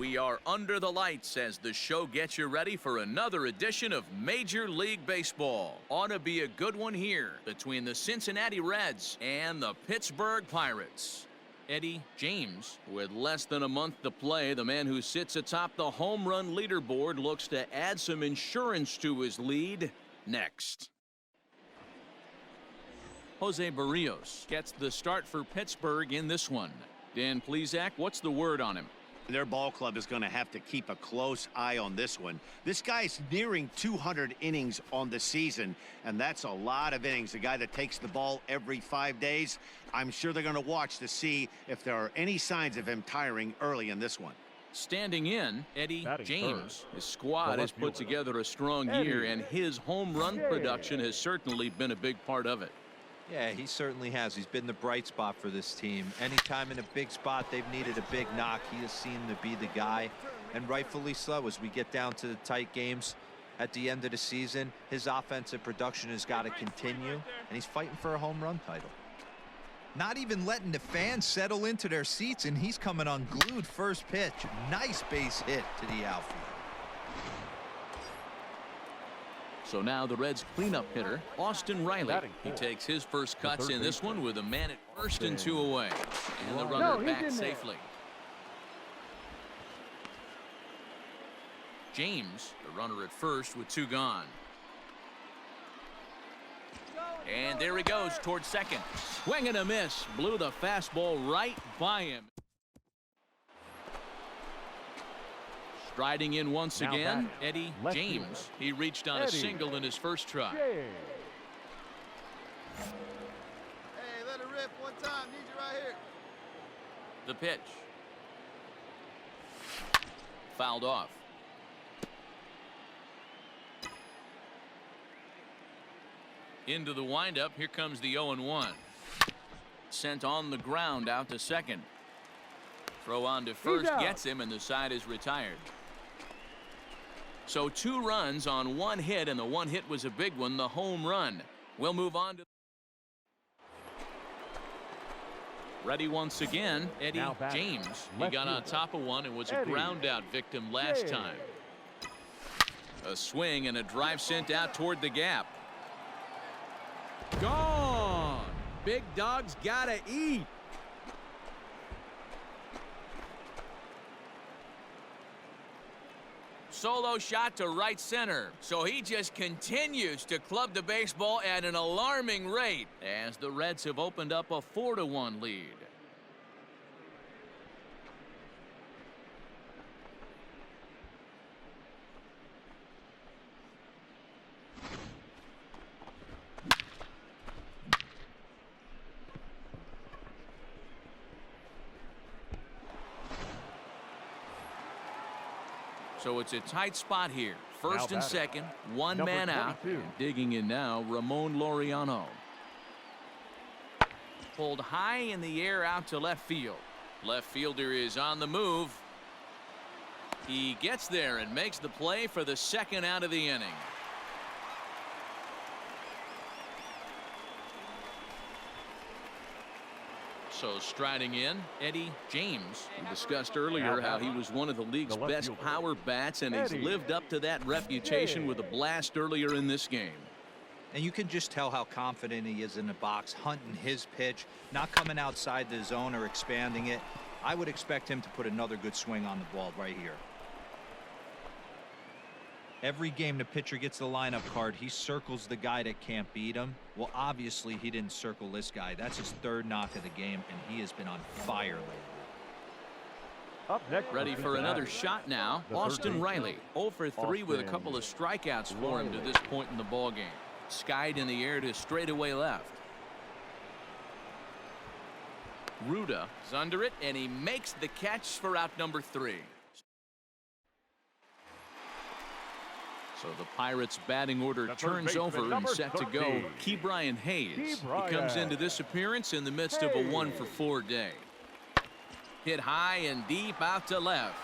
We are under the lights as the show gets you ready for another edition of Major League Baseball. Ought to be a good one here between the Cincinnati Reds and the Pittsburgh Pirates. Eddie James, with less than a month to play, the man who sits atop the home run leaderboard, looks to add some insurance to his lead next. Jose Barrios gets the start for Pittsburgh in this one. Dan Plesac, what's the word on him? Their ball club is going to have to keep a close eye on this one. This guy's nearing 200 innings on the season, and that's a lot of innings. A guy that takes the ball every 5 days. I'm sure they're going to watch to see if there are any signs of him tiring early in this one. Standing in, Eddie James. Third. His squad has put together a strong year, and his home run production has certainly been a big part of it. Yeah, he certainly has. He's been the bright spot for this team. Anytime in a big spot they've needed a big knock, he has seemed to be the guy, and rightfully so. As we get down to the tight games at the end of the season, his offensive production has got to continue, and he's fighting for a home run title. Not even letting the fans settle into their seats, and he's coming unglued. First pitch, nice base hit to the outfield. So now the Reds cleanup hitter, Austin Riley. He takes his first cuts in this one with a man at first and 2 away. And the runner back safely. James, the runner at first with 2 gone. And there he goes towards second. Swing and a miss. Blew the fastball right by him. Striding in once again, Eddie James. He reached on a single in his first try. Hey, let it rip one time. Need you right here. The pitch. Fouled off. Into the windup. Here comes the 0-1. Sent on the ground out to second. Throw on to first gets him, and the side is retired. So 2 runs on 1 hit, and the 1 hit was a big one, the home run. We'll move on to ready once again, Eddie James. He got on top of one and was a ground out victim last time. A swing and a drive sent out toward the gap. Gone. Big dog's gotta eat. Solo shot to right center. So he just continues to club the baseball at an alarming rate as the Reds have opened up a 4-1 lead. So it's a tight spot here. First and second, 1 man out. And digging in now, Ramon Laureano. Pulled high in the air out to left field. Left fielder is on the move. He gets there and makes the play for the second out of the inning. So striding in, Eddie James. We discussed earlier how he was one of the league's best power bats, and he's lived up to that reputation with a blast earlier in this game. And you can just tell how confident he is in the box, hunting his pitch, not coming outside the zone or expanding it. I would expect him to put another good swing on the ball right here. Every game the pitcher gets the lineup card, he circles the guy that can't beat him. Well, obviously he didn't circle this guy. That's his 3rd knock of the game, and he has been on fire lately. Up next, ready for another shot now, Austin Riley. 0 for 3 with a couple of strikeouts for him to this point in the ball game. Skied in the air to straightaway left. Ruda is under it, and he makes the catch for out number 3. So the Pirates batting order turns over and set to go. Ke'Bryan Hayes. He comes into this appearance in the midst of a 1 for 4 day. Hit high and deep out to left.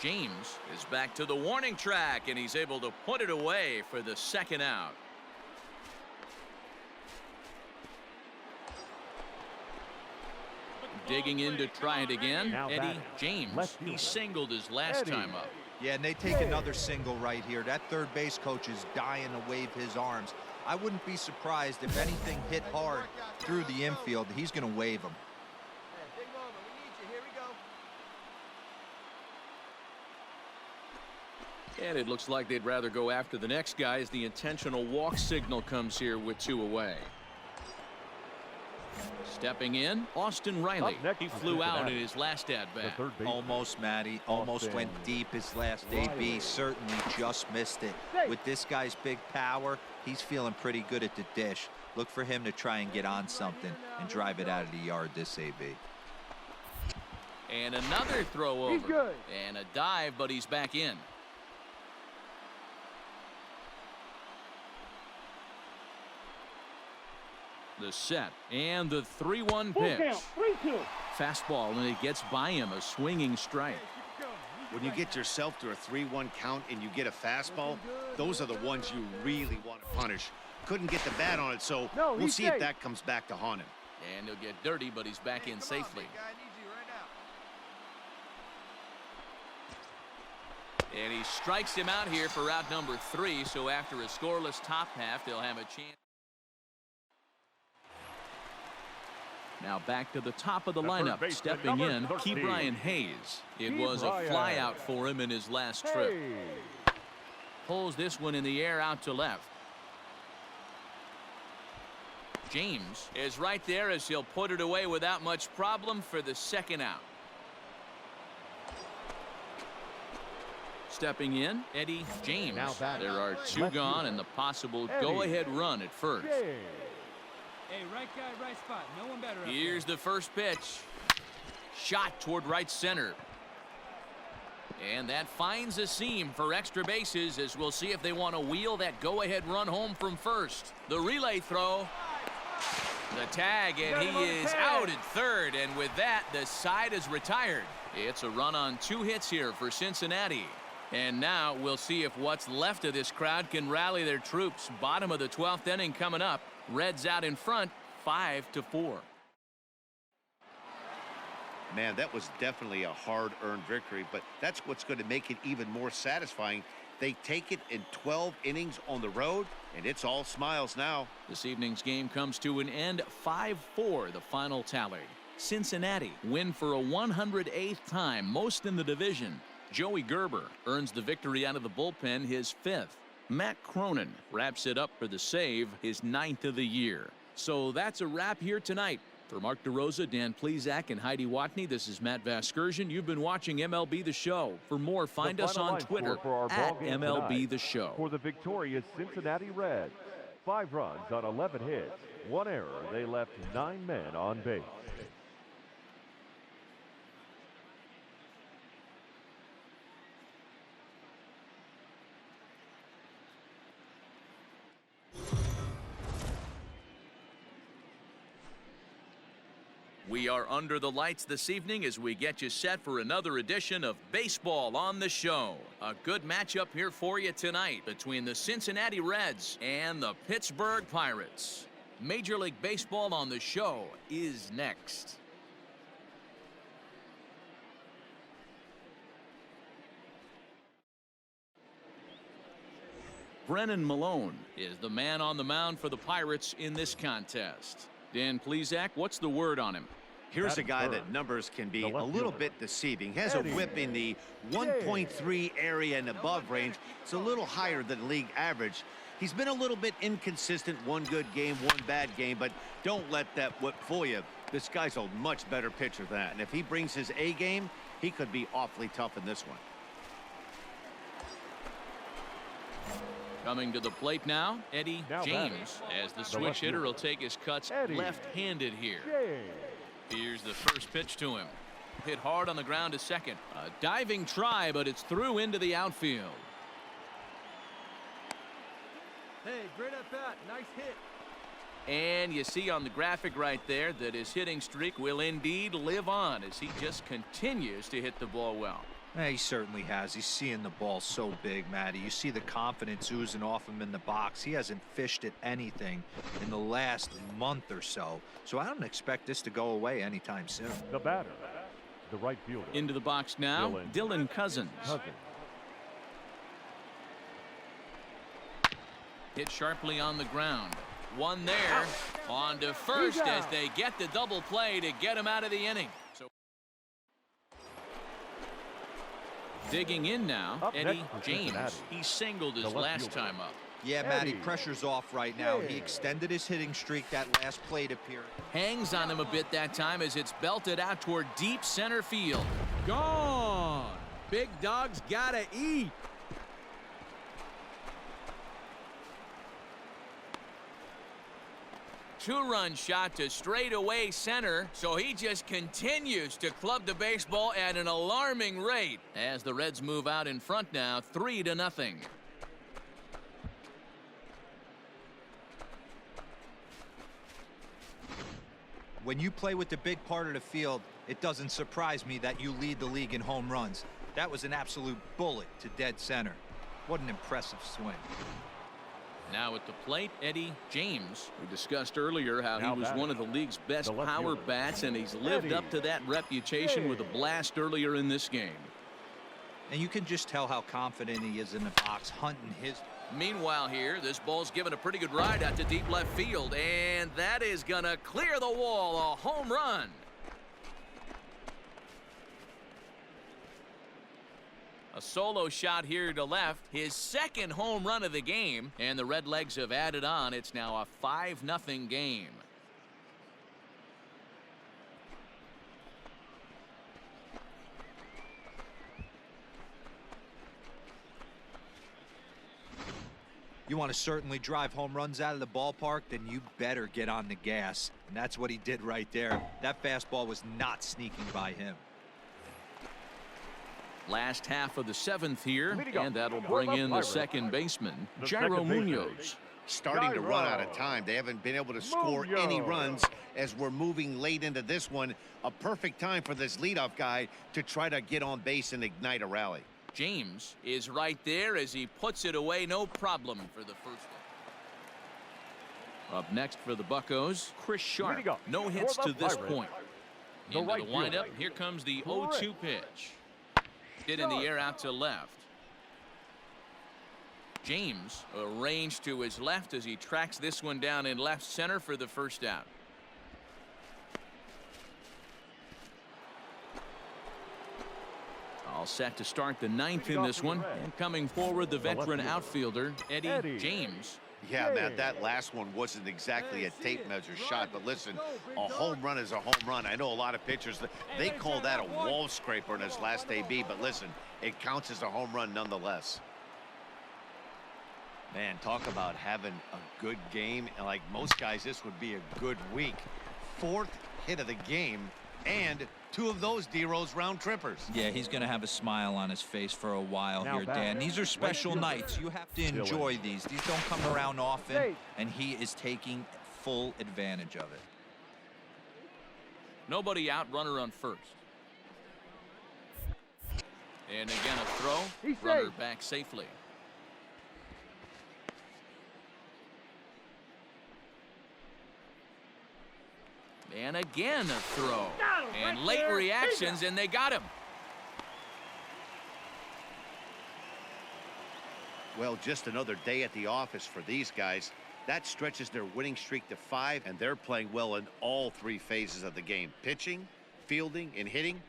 James is back to the warning track, and he's able to put it away for the second out. Digging in to try it again, Now Eddie batting. James. Left He fielder. singled his last Eddie. time up. Yeah, and they take another single right here. That third base coach is dying to wave his arms. I wouldn't be surprised if anything hit hard through the infield. He's going to wave them. Hey, big moment. We need you. Here we go. And it looks like they'd rather go after the next guy as the intentional walk signal comes here with 2 away. Stepping in, Austin Riley. Up next He is flew out in Cincinnati. his last The at-bat. third baseman. Almost, Matty. Almost Austin went deep his last AB. Riley. Certainly just missed it. Hey. With this guy's big power, he's feeling pretty good at the dish. Look for him to try and get on something and drive it out of the yard this AB. And another throw He's over. good. And a dive, but he's back in. The set and the 3-1 pitch. 3-2. Fastball, and it gets by him, a swinging strike. When you get yourself to a 3-1 count and you get a fastball, those are the ones you really want to punish. Couldn't get the bat on it, so No, we'll he's see if safe. that comes back to haunt him. And he'll get dirty, but he's back in Come on, safely. big guy. I need you right now. And he strikes him out here for out number 3, so after a scoreless top half, they'll have a chance. Now back to the top of the The third lineup, baseman, stepping number in, 13. Ke'Bryan Hayes. It Ke'Bryan. was a flyout for him in his last trip. Hey. Pulls this one in the air out to left. James is right there as he'll put it away without much problem for the second out. Stepping in, Eddie James. Now batting. There are 2 Left gone fielder. and the possible Eddie. go-ahead run at first. James. Hey, right guy, right spot. No one better. Here's the first pitch. Shot toward right center. And that finds a seam for extra bases as we'll see if they want to wheel that go-ahead run home from first. The relay throw. The tag, and he is out at third, and with that, the side is retired. It's a run on 2 hits here for Cincinnati. And now we'll see if what's left of this crowd can rally their troops. Bottom of the 12th inning coming up. Reds out in front, 5-4. Man, that was definitely a hard-earned victory, but that's what's going to make it even more satisfying. They take it in 12 innings on the road, and it's all smiles now. This evening's game comes to an end, 5-4, the final tally. Cincinnati win for a 108th time, most in the division. Joey Gerber earns the victory out of the bullpen, his 5th. Matt Cronin wraps it up for the save, his 9th of the year. So that's a wrap here tonight. For Mark DeRosa, Dan Plesac, and Heidi Watney, this is Matt Vasgersian. You've been watching MLB The Show. For more, find us on Twitter for our ball at game MLB tonight. The Show. For the victorious Cincinnati Reds, 5 runs on 11 hits, 1 error. They left 9 men on base. We are under the lights this evening as we get you set for another edition of Baseball on the Show. A good matchup here for you tonight between the Cincinnati Reds and the Pittsburgh Pirates. Major League Baseball on the Show is next. Brennan Malone is the man on the mound for the Pirates in this contest. Dan Plesac, what's the word on him? Here's a guy third. that numbers can be The a left little fielder. bit deceiving. Has a Eddie. whip in the 1.3 area and above range. It's a little higher than league average. He's been a little bit inconsistent. 1 good game, 1 bad game, but don't let that whip fool you. This guy's a much better pitcher than that. And if he brings his A game, he could be awfully tough in this one. Coming to the plate now, Eddie Now James, as the switch left hitter fielder. will take his cuts Eddie. left-handed here. James. Here's the first pitch to him. Hit hard on the ground to second. A diving try, but it's through into the outfield. Hey, great at bat. Nice hit. And you see on the graphic right there that his hitting streak will indeed live on as he just continues to hit the ball well. Yeah, he certainly has. He's seeing the ball so big, Matty. You see the confidence oozing off him in the box. He hasn't fished at anything in the last month or so. So I don't expect this to go away anytime soon. The batter, the right fielder. Into the box now, Dylan Cousins. Hit sharply on the ground. One there. On to first as they get the double play to get him out of the inning. So digging in now, Eddie James. He singled his last time up. Yeah, Matty, pressure's off right now. He extended his hitting streak that last plate appeared. Hangs on him a bit that time as it's belted out toward deep center field. Gone. Big dog's gotta eat. Two-run shot to straightaway center, so he just continues to club the baseball at an alarming rate as the Reds move out in front now, 3-0. When you play with the big part of the field, it doesn't surprise me that you lead the league in home runs. That was an absolute bullet to dead center. What an impressive swing. Now at the plate, Eddie James. We discussed earlier how he was one of the league's best power bats, and he's lived up to that reputation with a blast earlier in this game. And you can just tell how confident he is in the box, hunting his. Meanwhile here, this ball's given a pretty good ride out to deep left field, and that is gonna clear the wall, a home run. A solo shot here to left, his second home run of the game, and the Redlegs have added on. It's now a 5-0 game. You want to certainly drive home runs out of the ballpark, then you better get on the gas. And that's what he did right there. That fastball was not sneaking by him. Last half of the 7th here, and that'll bring in the second baseman, Jairo Munoz. Starting to run out of time. They haven't been able to score any runs as we're moving late into this one. A perfect time for this leadoff guy to try to get on base and ignite a rally. James is right there as he puts it away, no problem for the first one. Up next for the Buccos, Chris Sharp. No hits to this point. Into the windup, here comes the 0-2 pitch. Hit in the air out to left. James arranged to his left as he tracks this one down in left center for the first out. All set to start the 9th in this one, and coming forward the veteran outfielder Eddie James. Yeah, Matt, that last one wasn't exactly a tape measure shot, but listen, a home run is a home run. I know a lot of pitchers, they call that a wall scraper in his last AB, but listen, it counts as a home run nonetheless. Man, talk about having a good game. And like most guys, this would be a good week. 4th hit of the game, and 2 of those D-Rose round trippers. Yeah, he's going to have a smile on his face for a while here, Dan. These are special nights. You have to enjoy these. These don't come around often, and he is taking full advantage of it. Nobody out, runner on first. And again a throw, runner back safely. And again a throw. And late reactions, and they got him. Well, just another day at the office for these guys. That stretches their winning streak to 5, and they're playing well in all 3 phases of the game. Pitching, fielding, and hitting.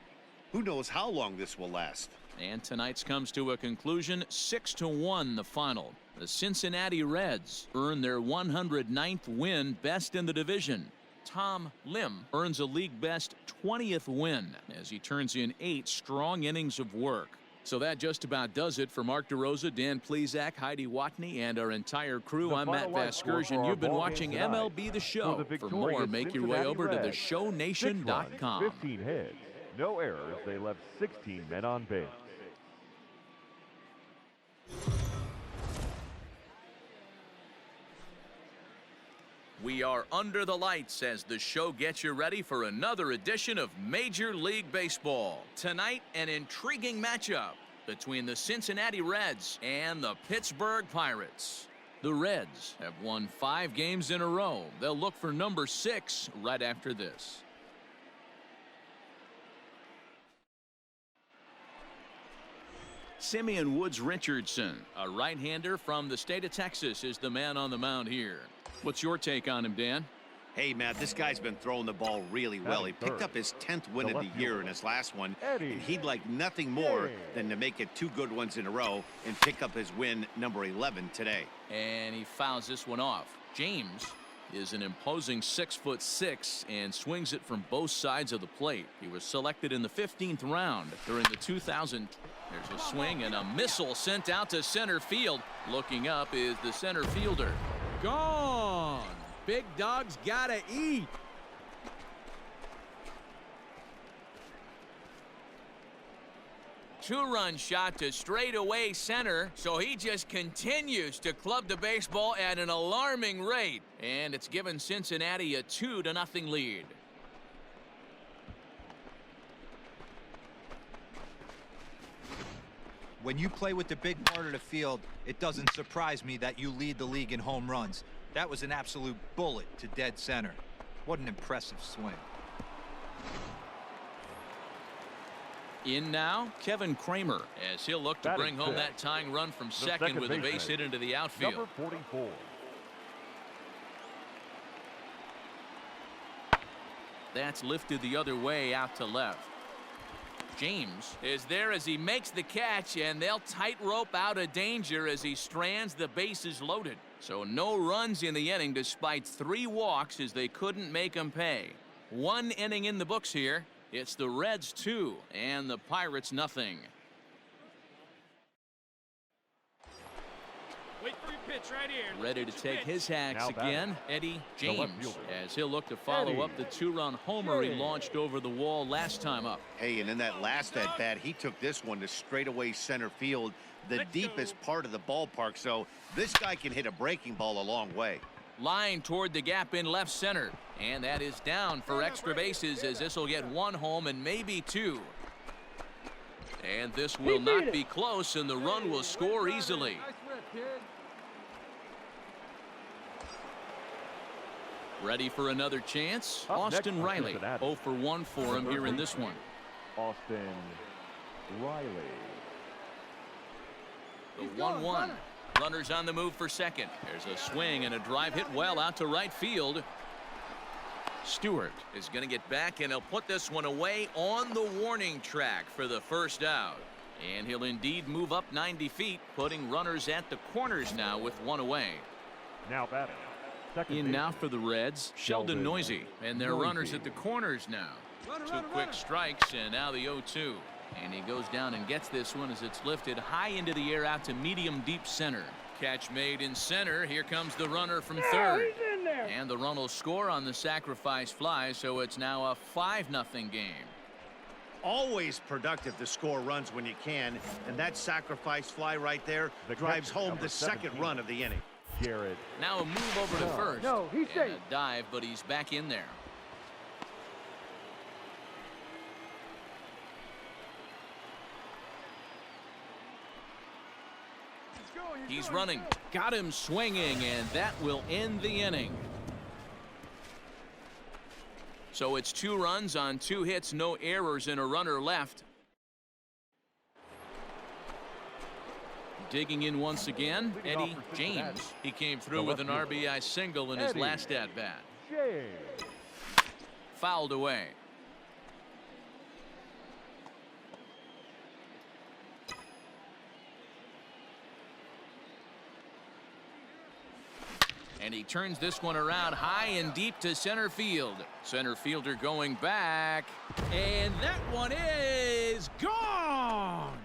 Who knows how long this will last. And tonight's comes to a conclusion, 6-1 the final. The Cincinnati Reds earn their 109th win, best in the division. Tom Lim earns a league best 20th win as he turns in 8 strong innings of work. So that just about does it for Mark DeRosa, Dan Plesac, Heidi Watney, and our entire crew. I'm Matt Vasgersian. You've been watching MLB The Show. For more, make your way over to theshownation.com. 15 hits, no errors. They left 16 men on base. We are under the lights as the show gets you ready for another edition of Major League Baseball. Tonight, an intriguing matchup between the Cincinnati Reds and the Pittsburgh Pirates. The Reds have won 5 games in a row. They'll look for number 6 right after this. Simeon Woods Richardson, a right-hander from the state of Texas, is the man on the mound here. What's your take on him, Dan? Hey, Matt, this guy's been throwing the ball really well. He picked up his 10th win of the year in his last one, and he'd like nothing more than to make it 2 good ones in a row and pick up his win number 11 today. And he fouls this one off. James is an imposing 6'6" and swings it from both sides of the plate. He was selected in the 15th round during the 2000. There's a swing and a missile sent out to center field. Looking up is the center fielder. Gone. Big dog's gotta eat. Two-run shot to straightaway center, so he just continues to club the baseball at an alarming rate. And it's given Cincinnati a 2-0 lead. When you play with the big part of the field, it doesn't surprise me that you lead the league in home runs. That was an absolute bullet to dead center. What an impressive swing. In now, Kevin Kramer, as he'll look to bring home that tying run from second with a base hit into the outfield. Number 44. That's lifted the other way out to left. James is there as he makes the catch, and they'll tightrope out of danger as he strands the bases loaded. So no runs in the inning despite 3 walks as they couldn't make him pay. 1 inning in the books here. It's the Reds 2 and the Pirates nothing. Wait for your pitch right here. Ready to take his hacks Now again, Eddie James, as he'll look to follow up the 2-run homer he launched over the wall last time up. Hey, and in that last at-bat, he took this one to straightaway center field, the deepest part of the ballpark, so this guy can hit a breaking ball a long way. Line toward the gap in left center, and that is down for extra bases as this will get 1 home and maybe 2. And this will not be close, and the run will score easily. Ready for another chance? Austin Riley. 0 for 1 for him here in this one. Austin Riley. The 1-1. Runners on the move for second. There's a swing and a drive hit well out to right field. Stewart is going to get back, and he'll put this one away on the warning track for the first out. And he'll indeed move up 90 feet, putting runners at the corners now with 1 away. Now batting. In now for the Reds, Sheldon Noisy, and their runners at the corners now. 2 quick strikes, and now the 0-2. And he goes down and gets this one as it's lifted high into the air out to medium deep center. Catch made in center. Here comes the runner from third. And the run will score on the sacrifice fly, so it's now a 5-0 game. Always productive to score runs when you can, and that sacrifice fly right there drives home the second run of the inning. Garrett. Now a move over to first. No, he's safe. A dive, but he's back in there. He's running. Got him swinging, and that will end the inning. So it's 2 runs on 2 hits, no errors, and a runner left. Digging in once again, Eddie James. He came through with an RBI single in his last at-bat. Fouled away. And he turns this one around high and deep to center field. Center fielder going back. And that one is gone.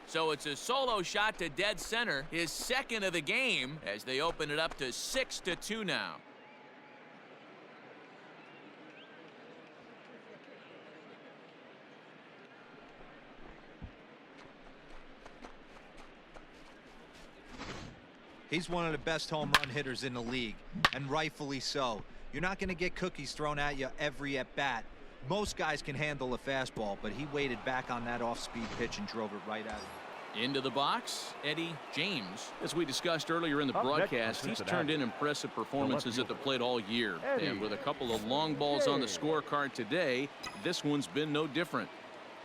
So it's a solo shot to dead center, his second of the game, as they open it up to 6-2 now. He's one of the best home run hitters in the league, and rightfully so. You're not going to get cookies thrown at you every at bat. Most guys can handle a fastball, but he waited back on that off-speed pitch and drove it right at him. Into the box, Eddie James. As we discussed earlier in the broadcast, he's turned in impressive performances at the plate all year. And with a couple of long balls on the scorecard today, this one's been no different.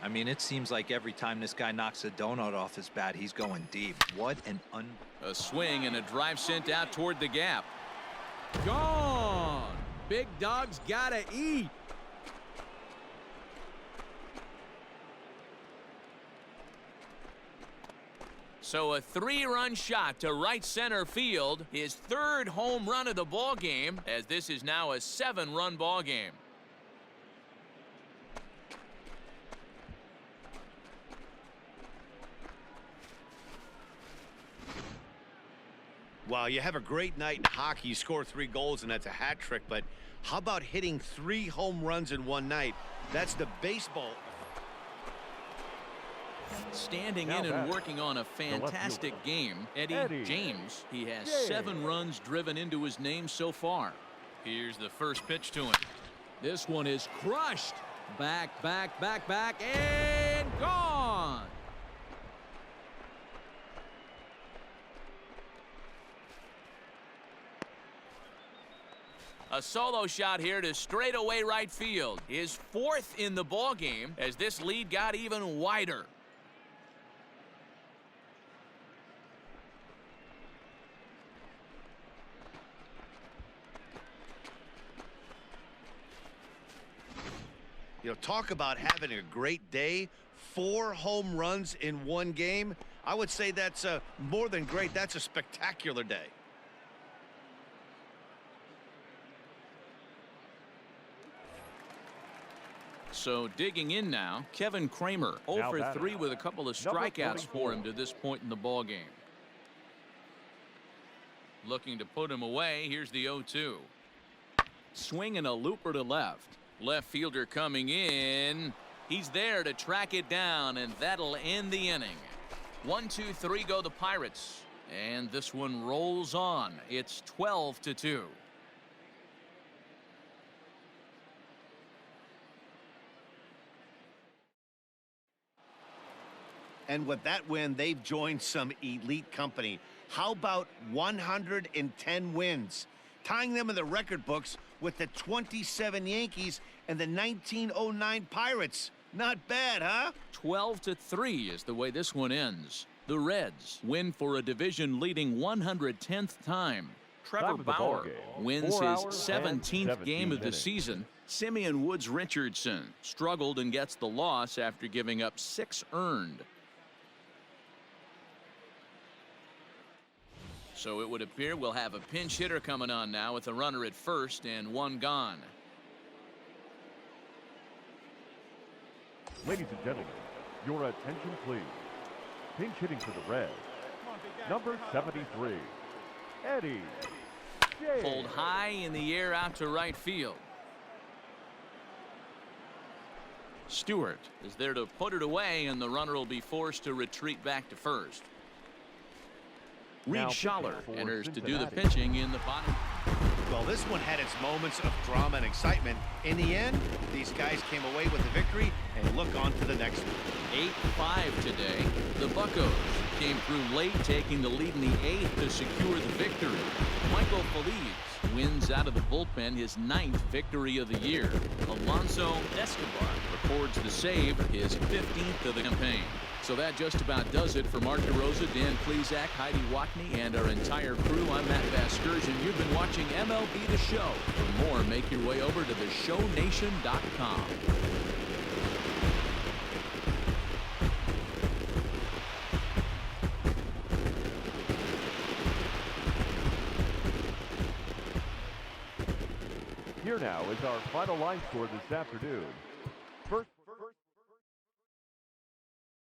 I mean, it seems like every time this guy knocks a donut off his bat, he's going deep. What an A swing and a drive sent out toward the gap. Gone. Big Dog's gotta eat. So a 3-run shot to right center field, his 3rd home run of the ball game, as this is now a 7-run ball game. Well, you have a great night in hockey. You score 3 goals, and that's a hat trick. But how about hitting 3 home runs in one night? That's the baseball. Standing in and working on a fantastic game, Eddie James. He has 7 runs driven into his name so far. Here's the first pitch to him. This one is crushed. Back, and gone. A solo shot here to straightaway right field. His 4th in the ball game as this lead got even wider. You know, talk about having a great day. 4 home runs in one game. I would say that's more than great. That's a spectacular day. So digging in now, Kevin Kramer, 0 for 3 with a couple of strikeouts for him to this point in the ball game. Looking to put him away. Here's the 0-2. Swing and a looper to left. Left fielder coming in. He's there to track it down, and that'll end the inning. 1, 2, 3 go the Pirates. And this one rolls on. It's 12-2. And with that win, they've joined some elite company. How about 110 wins? Tying them in the record books with the 27 Yankees and the 1909 Pirates. Not bad, huh? 12-3 is the way this one ends. The Reds win for a division-leading 110th time. Trevor Bauer wins his 17th game of the season. Simeon Woods Richardson struggled and gets the loss after giving up 6 earned. So it would appear we'll have a pinch hitter coming on now with a runner at first and 1 gone. Ladies and gentlemen, your attention please. Pinch hitting for the Reds, number 73, Eddie James. Pulled high in the air out to right field. Stewart is there to put it away, and the runner will be forced to retreat back to first. Reed Schaller enters to do the pitching in the bottom. Well, this one had its moments of drama and excitement. In the end, these guys came away with the victory and look on to the next one. 8-5 today. The Buccos came through late, taking the lead in the 8th to secure the victory. Michael Feliz wins out of the bullpen his 9th victory of the year. Alonso Escobar records the save, his 15th of the campaign. So that just about does it for Mark DeRosa, Dan Plesac, Heidi Watney, and our entire crew. I'm Matt Vasgersian. You've been watching MLB The Show. For more, make your way over to theshownation.com. Here now is our final line score this afternoon.